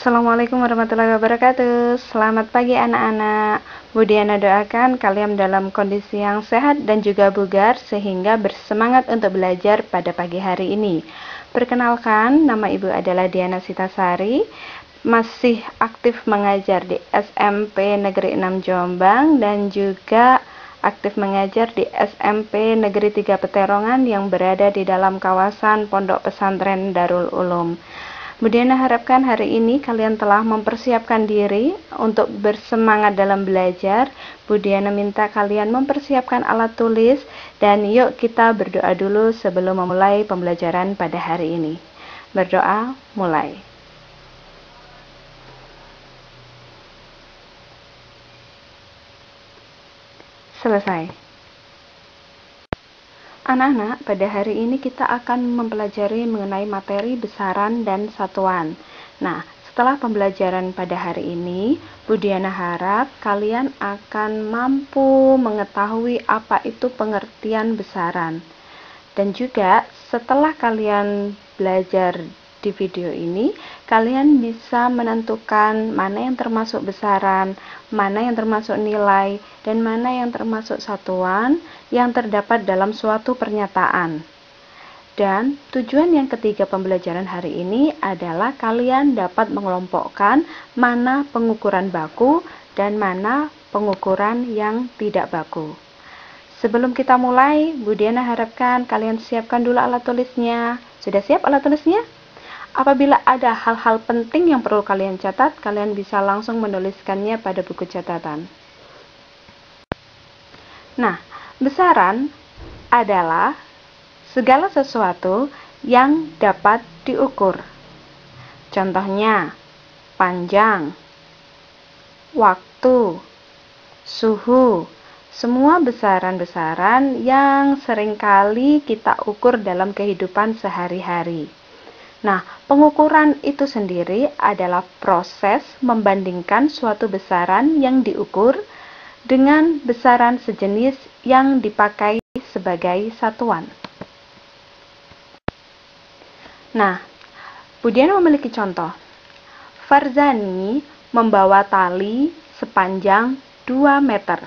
Assalamualaikum warahmatullahi wabarakatuh. Selamat pagi anak-anak. Bu Diana doakan kalian dalam kondisi yang sehat dan juga bugar sehingga bersemangat untuk belajar pada pagi hari ini. Perkenalkan, nama Ibu adalah Diana Sitasari, masih aktif mengajar di SMP Negeri 6 Jombang dan juga aktif mengajar di SMP Negeri 3 Peterongan yang berada di dalam kawasan Pondok Pesantren Darul Ulum. Bu Diana harapkan hari ini kalian telah mempersiapkan diri untuk bersemangat dalam belajar. Bu Diana minta kalian mempersiapkan alat tulis dan yuk kita berdoa dulu sebelum memulai pembelajaran pada hari ini. Berdoa, mulai. Selesai. Anak-anak, pada hari ini kita akan mempelajari mengenai materi besaran dan satuan. Nah, setelah pembelajaran pada hari ini, Bu Diana harap kalian akan mampu mengetahui apa itu pengertian besaran. Dan juga setelah kalian belajar di video ini, kalian bisa menentukan mana yang termasuk besaran, mana yang termasuk nilai, dan mana yang termasuk satuan yang terdapat dalam suatu pernyataan. Dan tujuan yang ketiga pembelajaran hari ini adalah kalian dapat mengelompokkan mana pengukuran baku dan mana pengukuran yang tidak baku. Sebelum kita mulai, Bu Diana harapkan kalian siapkan dulu alat tulisnya. Sudah siap alat tulisnya? Apabila ada hal-hal penting yang perlu kalian catat, kalian bisa langsung menuliskannya pada buku catatan. Nah, besaran adalah segala sesuatu yang dapat diukur. Contohnya, panjang, waktu, suhu, semua besaran-besaran yang seringkali kita ukur dalam kehidupan sehari-hari. Nah, pengukuran itu sendiri adalah proses membandingkan suatu besaran yang diukur dengan besaran sejenis yang dipakai sebagai satuan. Nah, Bu Diana memiliki contoh. Farzani membawa tali sepanjang 2 meter.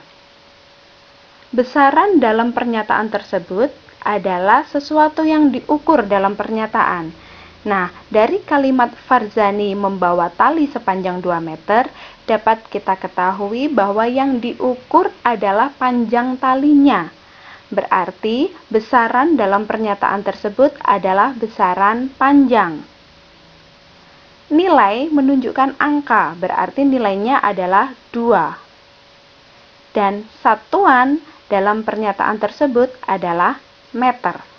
Besaran dalam pernyataan tersebut adalah sesuatu yang diukur dalam pernyataan. Nah, dari kalimat Farzani membawa tali sepanjang 2 meter, dapat kita ketahui bahwa yang diukur adalah panjang talinya. Berarti, besaran dalam pernyataan tersebut adalah besaran panjang. Nilai menunjukkan angka, berarti nilainya adalah 2. Dan satuan dalam pernyataan tersebut adalah meter.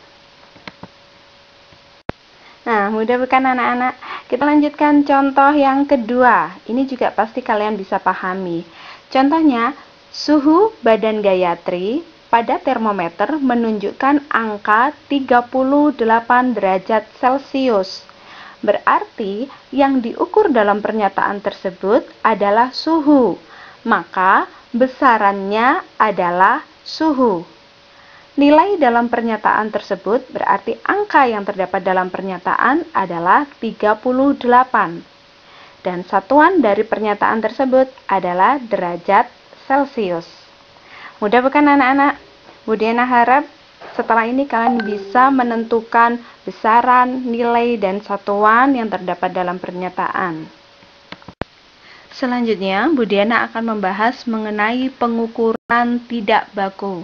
Nah, mudah bukan anak-anak? Kita lanjutkan contoh yang kedua. Ini juga pasti kalian bisa pahami. Contohnya, suhu badan Gayatri pada termometer menunjukkan angka 38 derajat Celcius. Berarti, yang diukur dalam pernyataan tersebut adalah suhu. Maka, besarannya adalah suhu. Nilai dalam pernyataan tersebut berarti angka yang terdapat dalam pernyataan adalah 38. Dan satuan dari pernyataan tersebut adalah derajat Celcius. Mudah bukan anak-anak? Bu Diana harap setelah ini kalian bisa menentukan besaran, nilai, dan satuan yang terdapat dalam pernyataan. Selanjutnya, Bu Diana akan membahas mengenai pengukuran tidak baku.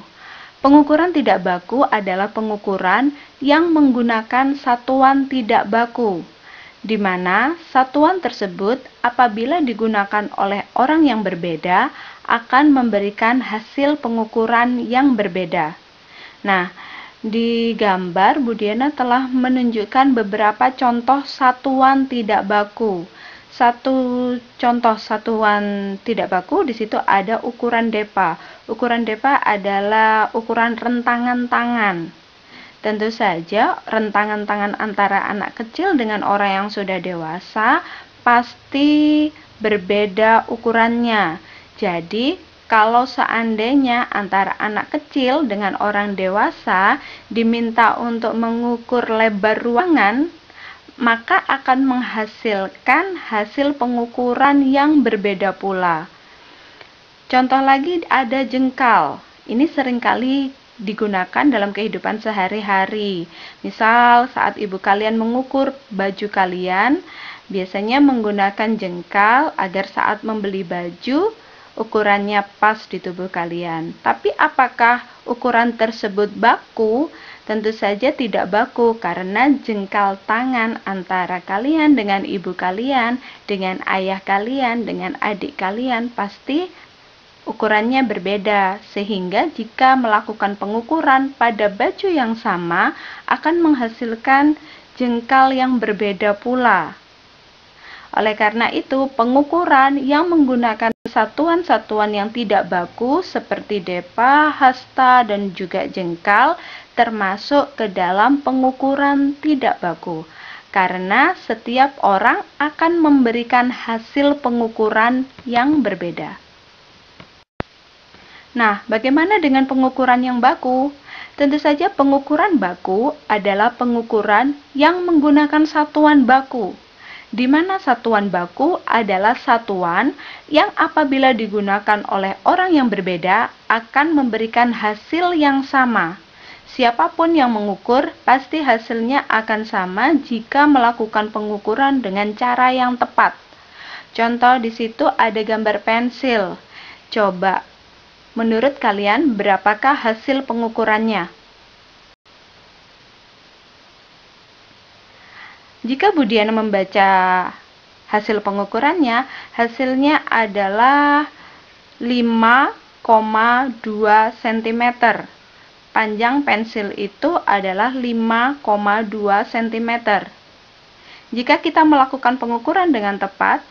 Pengukuran tidak baku adalah pengukuran yang menggunakan satuan tidak baku, di mana satuan tersebut apabila digunakan oleh orang yang berbeda akan memberikan hasil pengukuran yang berbeda. Nah, di gambar Bu Diana telah menunjukkan beberapa contoh satuan tidak baku. Satu contoh satuan tidak baku di situ ada ukuran DEPA. Ukuran DEPA adalah ukuran rentangan tangan. Tentu saja rentangan tangan antara anak kecil dengan orang yang sudah dewasa pasti berbeda ukurannya. Jadi, kalau seandainya antara anak kecil dengan orang dewasa diminta untuk mengukur lebar ruangan, maka akan menghasilkan hasil pengukuran yang berbeda pula. Contoh lagi ada jengkal. Ini seringkali digunakan dalam kehidupan sehari-hari. Misal saat ibu kalian mengukur baju kalian, biasanya menggunakan jengkal agar saat membeli baju ukurannya pas di tubuh kalian. Tapi apakah ukuran tersebut baku? Tentu saja tidak baku, karena jengkal tangan antara kalian dengan ibu kalian, dengan ayah kalian, dengan adik kalian pasti ukurannya berbeda, sehingga jika melakukan pengukuran pada baju yang sama akan menghasilkan jengkal yang berbeda pula. Oleh karena itu, pengukuran yang menggunakan satuan-satuan yang tidak baku seperti depa, hasta, dan juga jengkal termasuk ke dalam pengukuran tidak baku, karena setiap orang akan memberikan hasil pengukuran yang berbeda. Nah, bagaimana dengan pengukuran yang baku? Tentu saja pengukuran baku adalah pengukuran yang menggunakan satuan baku, di mana satuan baku adalah satuan yang apabila digunakan oleh orang yang berbeda akan memberikan hasil yang sama. Siapapun yang mengukur, pasti hasilnya akan sama jika melakukan pengukuran dengan cara yang tepat. Contoh di situ ada gambar pensil. Coba, menurut kalian berapakah hasil pengukurannya? Jika Bu Diana membaca hasil pengukurannya, hasilnya adalah 5,2 cm. Panjang pensil itu adalah 5,2 cm. Jika kita melakukan pengukuran dengan tepat,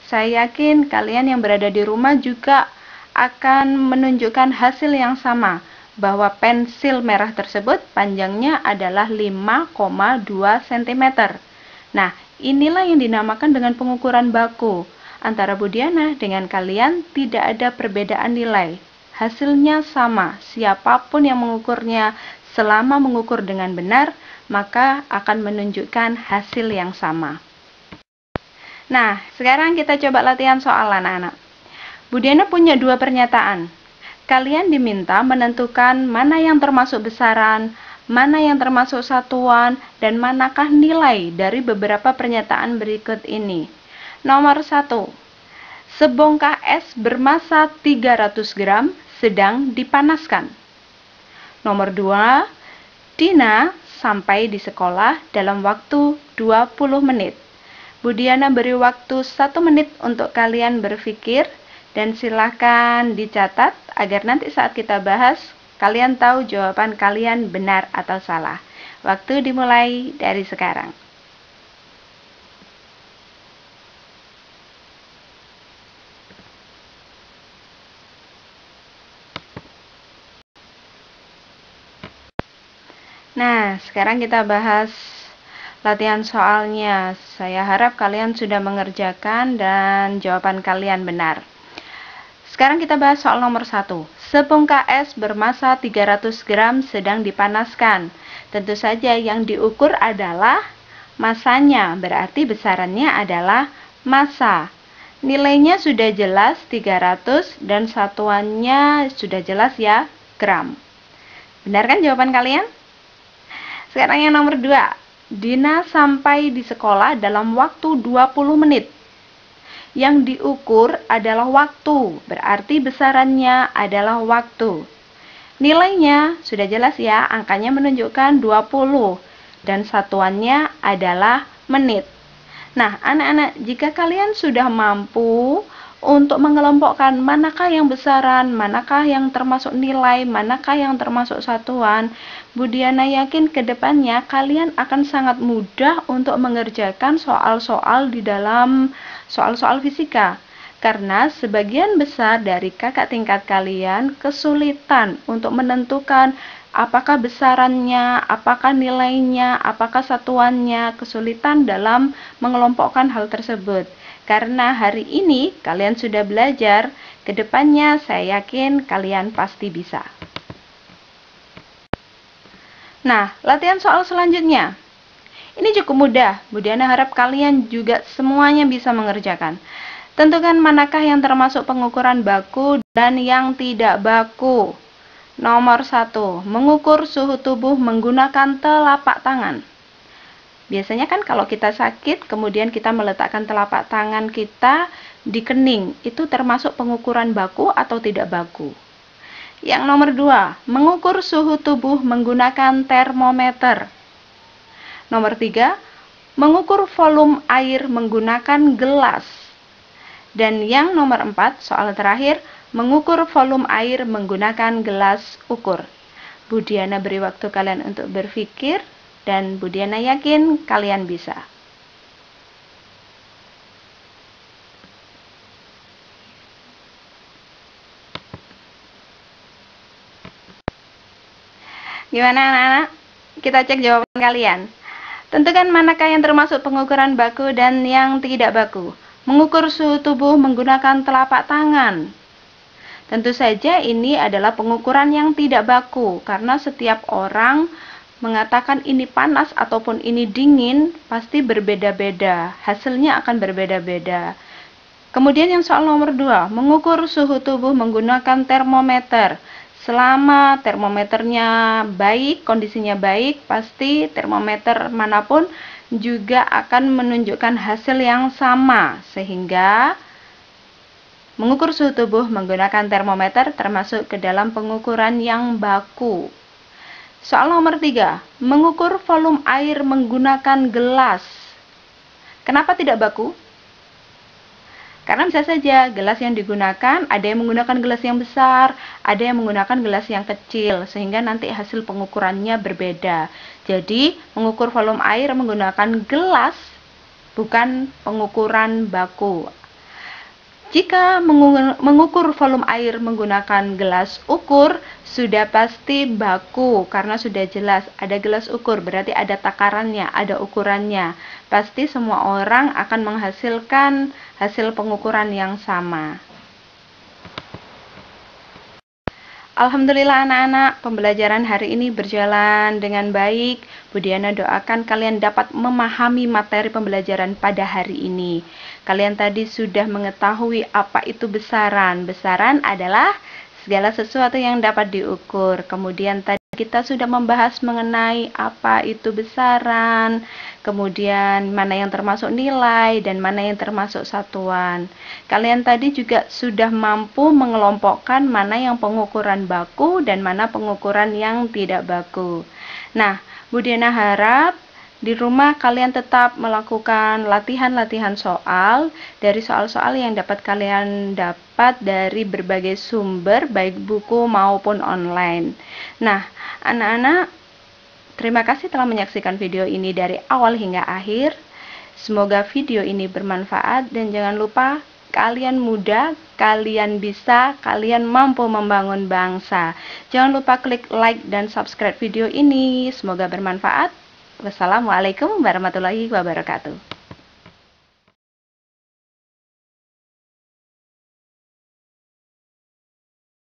saya yakin kalian yang berada di rumah juga akan menunjukkan hasil yang sama, bahwa pensil merah tersebut panjangnya adalah 5,2 cm. Nah, inilah yang dinamakan dengan pengukuran baku. Antara Bu Diana dengan kalian tidak ada perbedaan nilai. Hasilnya sama, siapapun yang mengukurnya selama mengukur dengan benar, maka akan menunjukkan hasil yang sama. Nah, sekarang kita coba latihan soal anak-anak. Bu Diana punya dua pernyataan. Kalian diminta menentukan mana yang termasuk besaran, mana yang termasuk satuan, dan manakah nilai dari beberapa pernyataan berikut ini. Nomor 1. Sebongkah es bermasa 300 gram sedang dipanaskan. Nomor 2. Dina sampai di sekolah dalam waktu 20 menit. Bu Diana beri waktu 1 menit untuk kalian berpikir, dan silakan dicatat agar nanti saat kita bahas, kalian tahu jawaban kalian benar atau salah. Waktu dimulai dari sekarang. Nah, sekarang kita bahas latihan soalnya. Saya harap kalian sudah mengerjakan dan jawaban kalian benar. Sekarang kita bahas soal nomor 1. Sebongkah es bermasa 300 gram sedang dipanaskan. Tentu saja yang diukur adalah masanya, berarti besarannya adalah massa. Nilainya sudah jelas 300 dan satuannya sudah jelas ya, gram. Benar kan jawaban kalian? Sekarang yang nomor 2. Dina sampai di sekolah dalam waktu 20 menit. Yang diukur adalah waktu, berarti besarannya adalah waktu. Nilainya sudah jelas ya, angkanya menunjukkan 20 dan satuannya adalah menit. Nah, anak-anak, jika kalian sudah mampu untuk mengelompokkan manakah yang besaran, manakah yang termasuk nilai, manakah yang termasuk satuan, Bu Diana yakin ke depannya kalian akan sangat mudah untuk mengerjakan soal-soal di dalam soal-soal fisika. Karena sebagian besar dari kakak tingkat kalian kesulitan untuk menentukan apakah besarannya, apakah nilainya, apakah satuannya, kesulitan dalam mengelompokkan hal tersebut. Karena hari ini kalian sudah belajar, kedepannya saya yakin kalian pasti bisa. Nah, latihan soal selanjutnya. Ini cukup mudah. Bu Diana harap kalian juga semuanya bisa mengerjakan. Tentukan manakah yang termasuk pengukuran baku dan yang tidak baku. Nomor 1, mengukur suhu tubuh menggunakan telapak tangan. Biasanya kan kalau kita sakit, kemudian kita meletakkan telapak tangan kita di kening, itu termasuk pengukuran baku atau tidak baku. Yang nomor 2, mengukur suhu tubuh menggunakan termometer. Nomor 3, mengukur volume air menggunakan gelas. Dan yang nomor 4, soal terakhir, mengukur volume air menggunakan gelas ukur. Bu Diana beri waktu kalian untuk berpikir, dan Bu Diana yakin kalian bisa. Gimana anak-anak? Kita cek jawaban kalian. Tentukan manakah yang termasuk pengukuran baku dan yang tidak baku. Mengukur suhu tubuh menggunakan telapak tangan. Tentu saja ini adalah pengukuran yang tidak baku, karena setiap orang mengatakan ini panas ataupun ini dingin, pasti berbeda-beda. Hasilnya akan berbeda-beda. Kemudian yang soal nomor 2, mengukur suhu tubuh menggunakan termometer. Selama termometernya baik, kondisinya baik, pasti termometer manapun juga akan menunjukkan hasil yang sama, sehingga mengukur suhu tubuh menggunakan termometer termasuk ke dalam pengukuran yang baku. Soal nomor 3, mengukur volume air menggunakan gelas. Kenapa tidak baku? Karena bisa saja gelas yang digunakan, ada yang menggunakan gelas yang besar, ada yang menggunakan gelas yang kecil, sehingga nanti hasil pengukurannya berbeda. Jadi, mengukur volume air menggunakan gelas bukan pengukuran baku. Jika mengukur volume air menggunakan gelas ukur, sudah pasti baku, karena sudah jelas ada gelas ukur, berarti ada takarannya, ada ukurannya. Pasti semua orang akan menghasilkan hasil pengukuran yang sama. Alhamdulillah anak-anak, pembelajaran hari ini berjalan dengan baik. Bu Diana doakan kalian dapat memahami materi pembelajaran pada hari ini. Kalian tadi sudah mengetahui apa itu besaran. Besaran adalah segala sesuatu yang dapat diukur. Kemudian tadi kita sudah membahas mengenai apa itu besaran, kemudian mana yang termasuk nilai dan mana yang termasuk satuan. Kalian tadi juga sudah mampu mengelompokkan mana yang pengukuran baku dan mana pengukuran yang tidak baku. Nah, Bu Diana harap di rumah kalian tetap melakukan latihan-latihan soal dari soal-soal yang dapat kalian dapat dari berbagai sumber, baik buku maupun online. Nah, anak-anak, terima kasih telah menyaksikan video ini dari awal hingga akhir. Semoga video ini bermanfaat dan jangan lupa kalian muda, kalian bisa, kalian mampu membangun bangsa. Jangan lupa klik like dan subscribe video ini. Semoga bermanfaat. Wassalamualaikum warahmatullahi wabarakatuh.